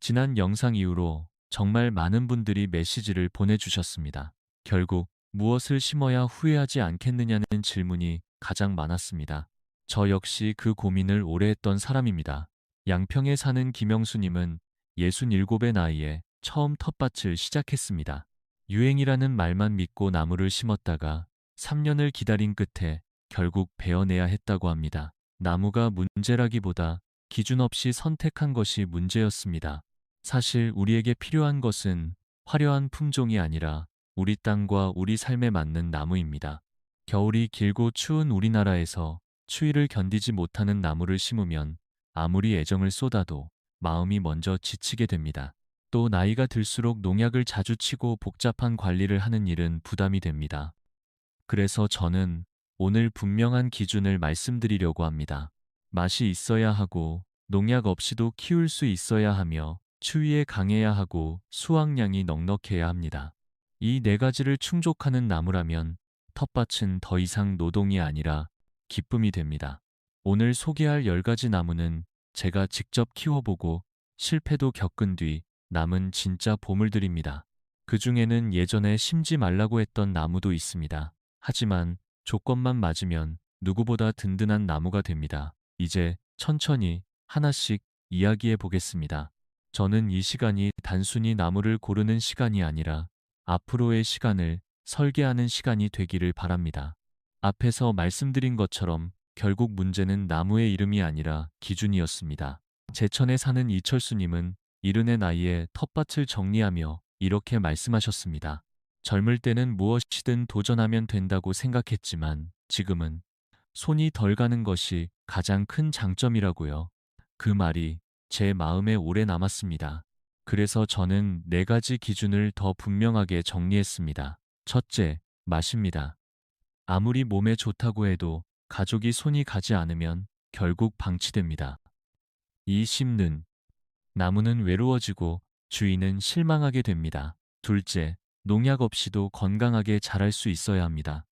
지난 영상 이후로 정말 많은 분들이 메시지를 보내주셨습니다. 결국 무엇을 심어야 후회하지 않겠느냐는 질문이 가장 많았습니다. 저 역시 그 고민을 오래 했던 사람입니다. 양평에 사는 김영수님은 67의 나이에 처음 텃밭을 시작했습니다. 유행이라는 말만 믿고 나무를 심었다가 3년을 기다린 끝에 결국 베어내야 했다고 합니다. 나무가 문제라기보다 기준 없이 선택한 것이 문제였습니다. 사실 우리에게 필요한 것은 화려한 품종이 아니라 우리 땅과 우리 삶에 맞는 나무입니다. 겨울이 길고 추운 우리나라에서 추위를 견디지 못하는 나무를 심으면 아무리 애정을 쏟아도 마음이 먼저 지치게 됩니다. 또 나이가 들수록 농약을 자주 치고 복잡한 관리를 하는 일은 부담이 됩니다. 그래서 저는 오늘 분명한 기준을 말씀드리려고 합니다. 맛이 있어야 하고 농약 없이도 키울 수 있어야 하며 추위에 강해야 하고 수확량이 넉넉해야 합니다. 이 네 가지를 충족하는 나무라면 텃밭은 더 이상 노동이 아니라 기쁨이 됩니다. 오늘 소개할 10가지 나무는 제가 직접 키워보고 실패도 겪은 뒤 남은 진짜 보물들입니다. 그 중에는 예전에 심지 말라고 했던 나무도 있습니다. 하지만 조건만 맞으면 누구보다 든든한 나무가 됩니다. 이제 천천히 하나씩 이야기해 보겠습니다. 저는 이 시간이 단순히 나무를 고르는 시간이 아니라 앞으로의 시간을 설계하는 시간이 되기를 바랍니다. 앞에서 말씀드린 것처럼 결국 문제는 나무의 이름이 아니라 기준이었습니다. 제천에 사는 이철수님은 70의 나이에 텃밭을 정리하며 이렇게 말씀하셨습니다. 젊을 때는 무엇이든 도전하면 된다고 생각했지만 지금은 손이 덜 가는 것이 가장 큰 장점이라고요. 그 말이 제 마음에 오래 남았습니다. 그래서 저는 4가지 기준을 더 분명하게 정리했습니다. 첫째, 맛입니다. 아무리 몸에 좋다고 해도 가족이 손이 가지 않으면 결국 방치됩니다. 이 심는 나무는 외로워지고 주인은 실망하게 됩니다. 둘째, 농약 없이도 건강하게 자랄 수 있어야 합니다.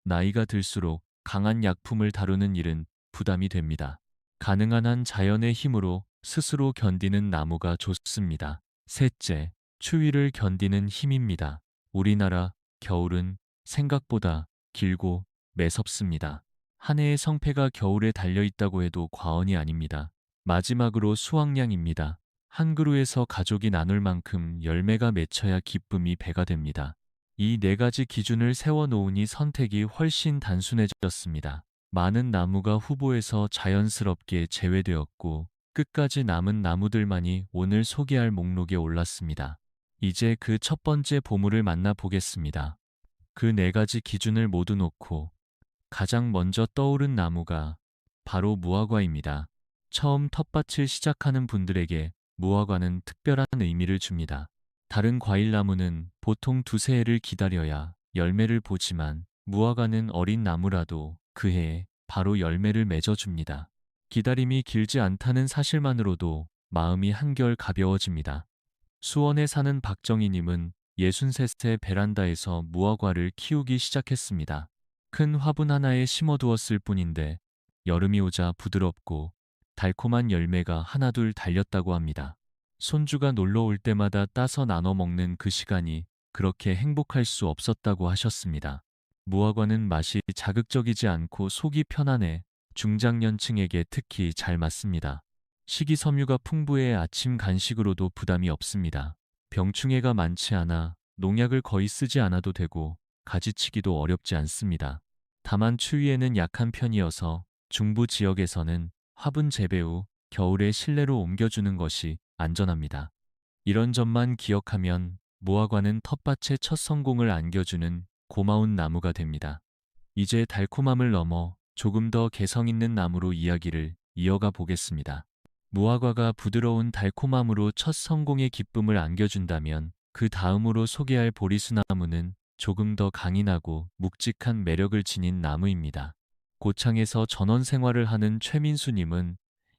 나이가 들수록 강한 약품을 다루는 일은 부담이 됩니다. 가능한 한 자연의 힘으로 스스로 견디는 나무가 좋습니다. 셋째, 추위를 견디는 힘입니다. 우리나라 겨울은 생각보다 길고 매섭습니다. 한 해의 성패가 겨울에 달려있다고 해도 과언이 아닙니다. 마지막으로 수확량입니다. 한 그루에서 가족이 나눌 만큼 열매가 맺혀야 기쁨이 배가 됩니다. 이 4가지 기준을 세워놓으니 선택이 훨씬 단순해졌습니다. 많은 나무가 후보에서 자연스럽게 제외되었고 끝까지 남은 나무들만이 오늘 소개할 목록에 올랐습니다. 이제 그 첫 번째 보물을 만나보겠습니다. 그 4가지 기준을 모두 놓고 가장 먼저 떠오른 나무가 바로 무화과입니다. 처음 텃밭을 시작하는 분들에게 무화과는 특별한 의미를 줍니다. 다른 과일나무는 보통 두세 해를 기다려야 열매를 보지만 무화과는 어린 나무라도 그 해에 바로 열매를 맺어줍니다. 기다림이 길지 않다는 사실만으로도 마음이 한결 가벼워집니다. 수원에 사는 박정희님은 63세 베란다에서 무화과를 키우기 시작했습니다. 큰 화분 하나에 심어두었을 뿐인데 여름이 오자 부드럽고 달콤한 열매가 하나둘 달렸다고 합니다. 손주가 놀러 올 때마다 따서 나눠 먹는 그 시간이 그렇게 행복할 수 없었다고 하셨습니다. 무화과는 맛이 자극적이지 않고 속이 편안해 중장년층에게 특히 잘 맞습니다. 식이섬유가 풍부해 아침 간식으로도 부담이 없습니다. 병충해가 많지 않아 농약을 거의 쓰지 않아도 되고 가지치기도 어렵지 않습니다. 다만 추위에는 약한 편이어서 중부 지역에서는 화분 재배 후 겨울에 실내로 옮겨주는 것이 안전합니다. 이런 점만 기억하면 무화과는 텃밭의 첫 성공을 안겨주는 고마운 나무가 됩니다. 이제 달콤함을 넘어 조금 더 개성 있는 나무로 이야기를 이어가 보겠습니다. 무화과가 부드러운 달콤함으로 첫 성공의 기쁨을 안겨준다면 그 다음으로 소개할 보리수나무는 조금 더 강인하고 묵직한 매력을 지닌 나무입니다. 고창에서 전원 생활을 하는 최민수님은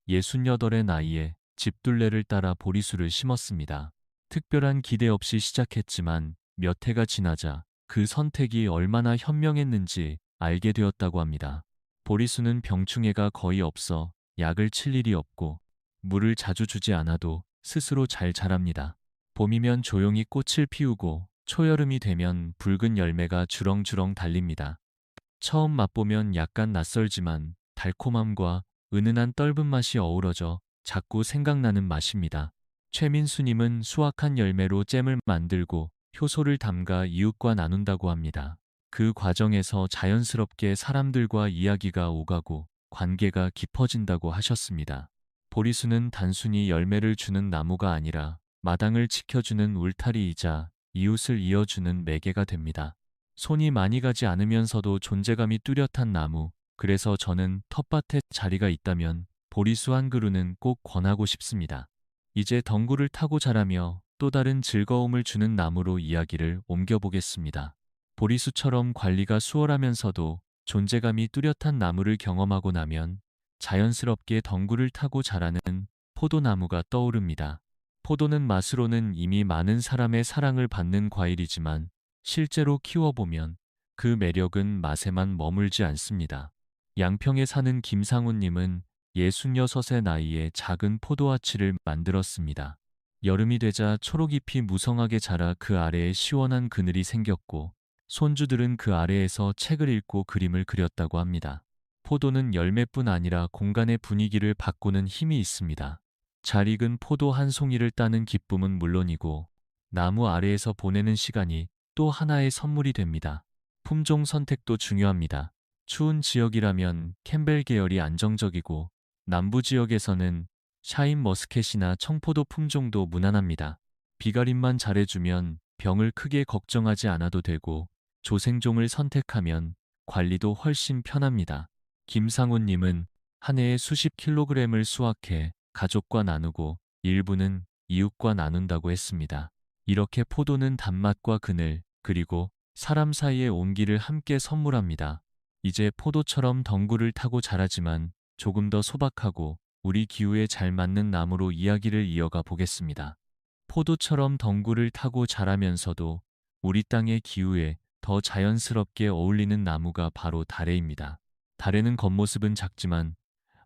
68의 나이에 집둘레를 따라 보리수를 심었습니다. 특별한 기대 없이 시작했지만 몇 해가 지나자 그 선택이 얼마나 현명했는지 알게 되었다고 합니다. 보리수는 병충해가 거의 없어 약을 칠 일이 없고 물을 자주 주지 않아도 스스로 잘 자랍니다. 봄이면 조용히 꽃을 피우고 초여름이 되면 붉은 열매가 주렁주렁 달립니다. 처음 맛보면 약간 낯설지만 달콤함과 은은한 떫은 맛이 어우러져 자꾸 생각나는 맛입니다. 최민수님은 수확한 열매로 잼을 만들고 효소를 담가 이웃과 나눈다고 합니다. 그 과정에서 자연스럽게 사람들과 이야기가 오가고 관계가 깊어진다고 하셨습니다. 보리수는 단순히 열매를 주는 나무가 아니라 마당을 지켜주는 울타리이자 이웃을 이어주는 매개가 됩니다. 손이 많이 가지 않으면서도 존재감이 뚜렷한 나무. 그래서 저는 텃밭에 자리가 있다면 보리수 한 그루는 꼭 권하고 싶습니다. 이제 덩굴을 타고 자라며 또 다른 즐거움을 주는 나무로 이야기를 옮겨보겠습니다. 보리수처럼 관리가 수월하면서도 존재감이 뚜렷한 나무를 경험하고 나면 자연스럽게 덩굴을 타고 자라는 포도나무가 떠오릅니다. 포도는 맛으로는 이미 많은 사람의 사랑을 받는 과일이지만 실제로 키워보면 그 매력은 맛에만 머물지 않습니다. 양평에 사는 김상훈님은 66의 나이에 작은 포도아치를 만들었습니다. 여름이 되자 초록잎이 무성하게 자라 그 아래에 시원한 그늘이 생겼고 손주들은 그 아래에서 책을 읽고 그림을 그렸다고 합니다. 포도는 열매뿐 아니라 공간의 분위기를 바꾸는 힘이 있습니다. 잘 익은 포도 한 송이를 따는 기쁨은 물론이고 나무 아래에서 보내는 시간이 또 하나의 선물이 됩니다. 품종 선택도 중요합니다. 추운 지역이라면 캠벨 계열이 안정적이고 남부 지역에서는 샤인 머스켓이나 청포도 품종도 무난합니다. 비가림만 잘해주면 병을 크게 걱정하지 않아도 되고 조생종을 선택하면 관리도 훨씬 편합니다. 김상훈님은 한 해에 수십 킬로그램을 수확해 가족과 나누고 일부는 이웃과 나눈다고 했습니다. 이렇게 포도는 단맛과 그늘, 그리고 사람 사이의 온기를 함께 선물합니다. 이제 포도처럼 덩굴을 타고 자라지만 조금 더 소박하고 우리 기후에 잘 맞는 나무로 이야기를 이어가 보겠습니다. 포도처럼 덩굴을 타고 자라면서도 우리 땅의 기후에 더 자연스럽게 어울리는 나무가 바로 다래입니다. 다래는 겉모습은 작지만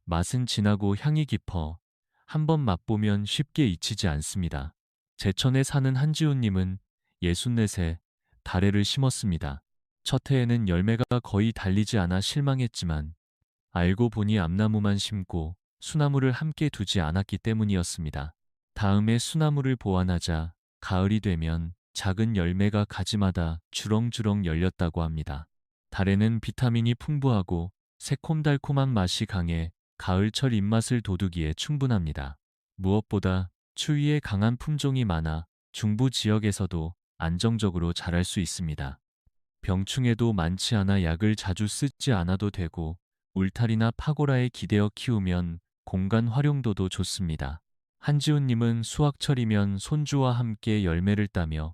맛은 진하고 향이 깊어 한번 맛보면 쉽게 잊히지 않습니다. 제천에 사는 한지훈님은 64세 다래를 심었습니다. 첫 해에는 열매가 거의 달리지 않아 실망했지만 알고 보니 암나무만 심고 수나무를 함께 두지 않았기 때문이었습니다. 다음에 수나무를 보완하자 가을이 되면 작은 열매가 가지마다 주렁주렁 열렸다고 합니다. 다래는 비타민이 풍부하고 새콤달콤한 맛이 강해 가을철 입맛을 돋우기에 충분합니다. 무엇보다 추위에 강한 품종이 많아 중부 지역에서도 안정적으로 자랄 수 있습니다. 병충해도 많지 않아 약을 자주 쓰지 않아도 되고 울타리나 파고라에 기대어 키우면 공간 활용도도 좋습니다. 한지훈님은 수확철이면 손주와 함께 열매를 따며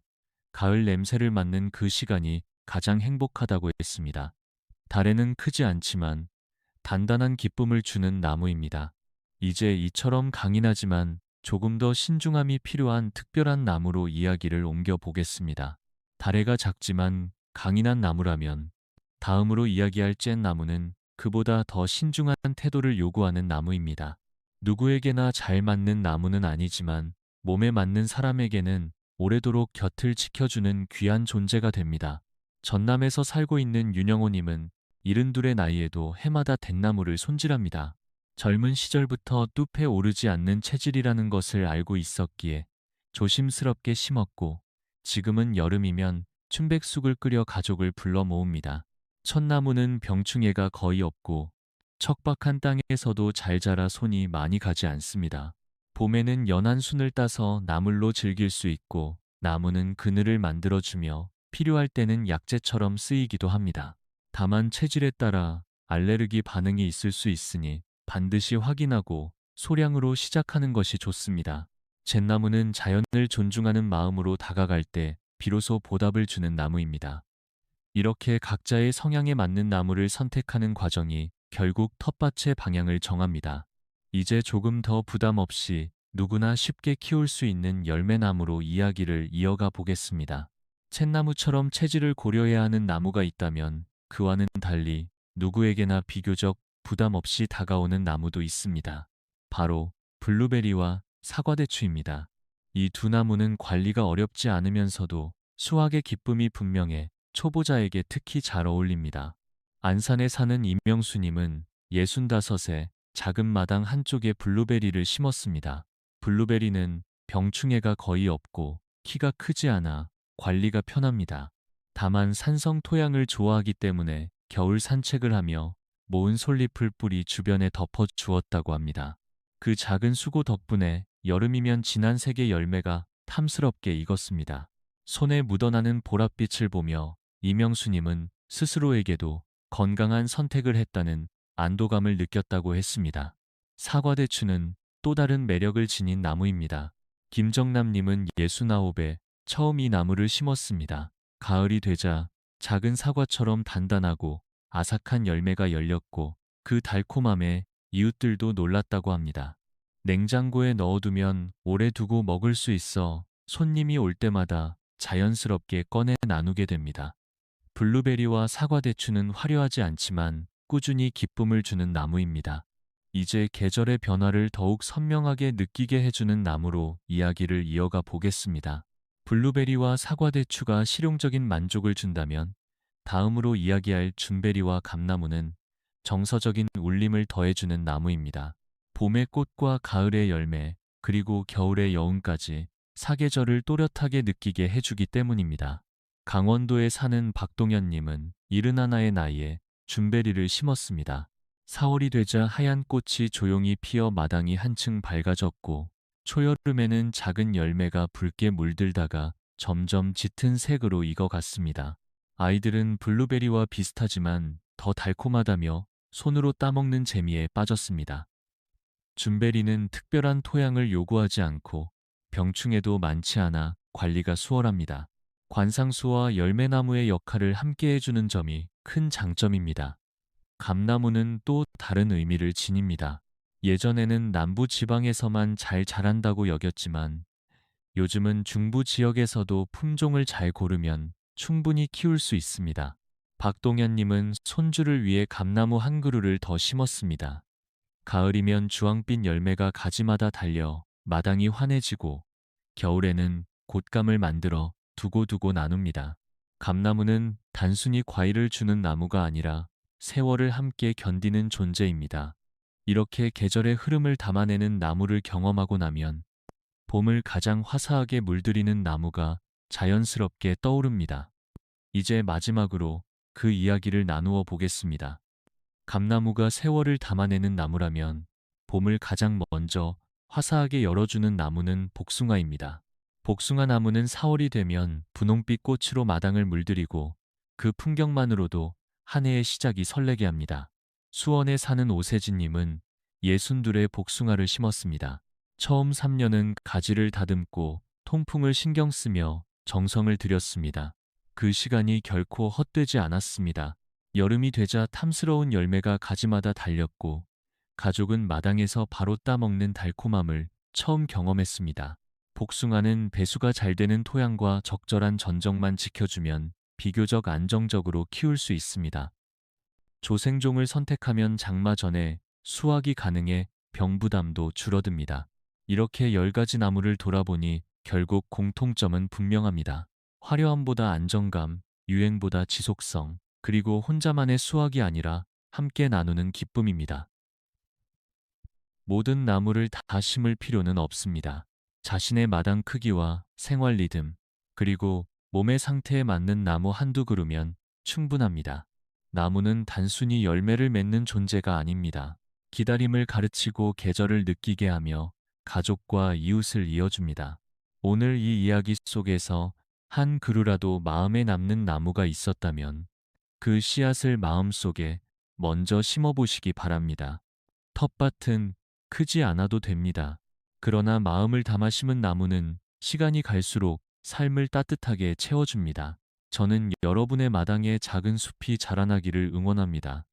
가을 냄새를 맡는 그 시간이 가장 행복하다고 했습니다. 다래는 크지 않지만 단단한 기쁨을 주는 나무입니다. 이제 이처럼 강인하지만 조금 더 신중함이 필요한 특별한 나무로 이야기를 옮겨보겠습니다. 다래가 작지만 강인한 나무라면 다음으로 이야기할 잼나무는 그보다 더 신중한 태도를 요구하는 나무입니다. 누구에게나 잘 맞는 나무는 아니지만 몸에 맞는 사람에게는 오래도록 곁을 지켜주는 귀한 존재가 됩니다. 전남에서 살고 있는 윤영호님은 72의 나이에도 해마다 잣나무를 손질합니다. 젊은 시절부터 뚝에 오르지 않는 체질이라는 것을 알고 있었기에 조심스럽게 심었고 지금은 여름이면 춘백숙을 끓여 가족을 불러 모읍니다. 첫나무는 병충해가 거의 없고 척박한 땅에서도 잘 자라 손이 많이 가지 않습니다. 봄에는 연한 순을 따서 나물로 즐길 수 있고 나무는 그늘을 만들어주며 필요할 때는 약재처럼 쓰이기도 합니다. 다만 체질에 따라 알레르기 반응이 있을 수 있으니 반드시 확인하고 소량으로 시작하는 것이 좋습니다. 잿나무는 자연을 존중하는 마음으로 다가갈 때 비로소 보답을 주는 나무입니다. 이렇게 각자의 성향에 맞는 나무를 선택하는 과정이 결국 텃밭의 방향을 정합니다. 이제 조금 더 부담 없이 누구나 쉽게 키울 수 있는 열매나무로 이야기를 이어가 보겠습니다. 잿나무처럼 체질을 고려해야 하는 나무가 있다면 그와는 달리 누구에게나 비교적 부담 없이 다가오는 나무도 있습니다. 바로 블루베리와 사과대추입니다. 이 두 나무는 관리가 어렵지 않으면서도 수확의 기쁨이 분명해 초보자에게 특히 잘 어울립니다. 안산에 사는 임명수님은 65에 작은 마당 한쪽에 블루베리를 심었습니다. 블루베리는 병충해가 거의 없고 키가 크지 않아 관리가 편합니다. 다만 산성 토양을 좋아하기 때문에 겨울 산책을 하며 모은 솔잎을 뿌리 주변에 덮어 주었다고 합니다. 그 작은 수고 덕분에 여름이면 진한 색의 열매가 탐스럽게 익었습니다. 손에 묻어나는 보랏빛을 보며 이명수님은 스스로에게도 건강한 선택을 했다는 안도감을 느꼈다고 했습니다. 사과대추는 또 다른 매력을 지닌 나무입니다. 김정남님은 69에 처음 이 나무를 심었습니다. 가을이 되자 작은 사과처럼 단단하고 아삭한 열매가 열렸고 그 달콤함에 이웃들도 놀랐다고 합니다. 냉장고에 넣어두면 오래 두고 먹을 수 있어 손님이 올 때마다 자연스럽게 꺼내 나누게 됩니다. 블루베리와 사과대추는 화려하지 않지만 꾸준히 기쁨을 주는 나무입니다. 이제 계절의 변화를 더욱 선명하게 느끼게 해주는 나무로 이야기를 이어가 보겠습니다. 블루베리와 사과대추가 실용적인 만족을 준다면 다음으로 이야기할 준베리와 감나무는 정서적인 울림을 더해주는 나무입니다. 봄의 꽃과 가을의 열매, 그리고 겨울의 여운까지 사계절을 또렷하게 느끼게 해주기 때문입니다. 강원도에 사는 박동현님은 71의 나이에 준베리를 심었습니다. 4월이 되자 하얀 꽃이 조용히 피어 마당이 한층 밝아졌고 초여름에는 작은 열매가 붉게 물들다가 점점 짙은 색으로 익어갔습니다. 아이들은 블루베리와 비슷하지만 더 달콤하다며 손으로 따먹는 재미에 빠졌습니다. 준베리는 특별한 토양을 요구하지 않고 병충해도 많지 않아 관리가 수월합니다. 관상수와 열매나무의 역할을 함께 해주는 점이 큰 장점입니다. 감나무는 또 다른 의미를 지닙니다. 예전에는 남부 지방에서만 잘 자란다고 여겼지만 요즘은 중부 지역에서도 품종을 잘 고르면 충분히 키울 수 있습니다. 박동현님은 손주를 위해 감나무 한 그루를 더 심었습니다. 가을이면 주황빛 열매가 가지마다 달려 마당이 환해지고 겨울에는 곶감을 만들어 두고두고 나눕니다. 감나무는 단순히 과일을 주는 나무가 아니라 세월을 함께 견디는 존재입니다. 이렇게 계절의 흐름을 담아내는 나무를 경험하고 나면 봄을 가장 화사하게 물들이는 나무가 자연스럽게 떠오릅니다. 이제 마지막으로 그 이야기를 나누어 보겠습니다. 감나무가 세월을 담아내는 나무라면 봄을 가장 먼저 화사하게 열어주는 나무는 복숭아입니다. 복숭아 나무는 4월이 되면 분홍빛 꽃으로 마당을 물들이고 그 풍경만으로도 한 해의 시작이 설레게 합니다. 수원에 사는 오세진님은 62의 복숭아를 심었습니다. 처음 3년은 가지를 다듬고 통풍을 신경 쓰며 정성을 들였습니다. 그 시간이 결코 헛되지 않았습니다. 여름이 되자 탐스러운 열매가 가지마다 달렸고 가족은 마당에서 바로 따먹는 달콤함을 처음 경험했습니다. 복숭아는 배수가 잘 되는 토양과 적절한 전정만 지켜주면 비교적 안정적으로 키울 수 있습니다. 조생종을 선택하면 장마 전에 수확이 가능해 병부담도 줄어듭니다. 이렇게 10가지 나무를 돌아보니 결국 공통점은 분명합니다. 화려함보다 안정감, 유행보다 지속성, 그리고 혼자만의 수확이 아니라 함께 나누는 기쁨입니다. 모든 나무를 다 심을 필요는 없습니다. 자신의 마당 크기와 생활 리듬, 그리고 몸의 상태에 맞는 나무 한두 그루면 충분합니다. 나무는 단순히 열매를 맺는 존재가 아닙니다. 기다림을 가르치고 계절을 느끼게 하며 가족과 이웃을 이어줍니다. 오늘 이 이야기 속에서 한 그루라도 마음에 남는 나무가 있었다면 그 씨앗을 마음속에 먼저 심어보시기 바랍니다. 텃밭은 크지 않아도 됩니다. 그러나 마음을 담아 심은 나무는 시간이 갈수록 삶을 따뜻하게 채워줍니다. 저는 여러분의 마당에 작은 숲이 자라나기를 응원합니다.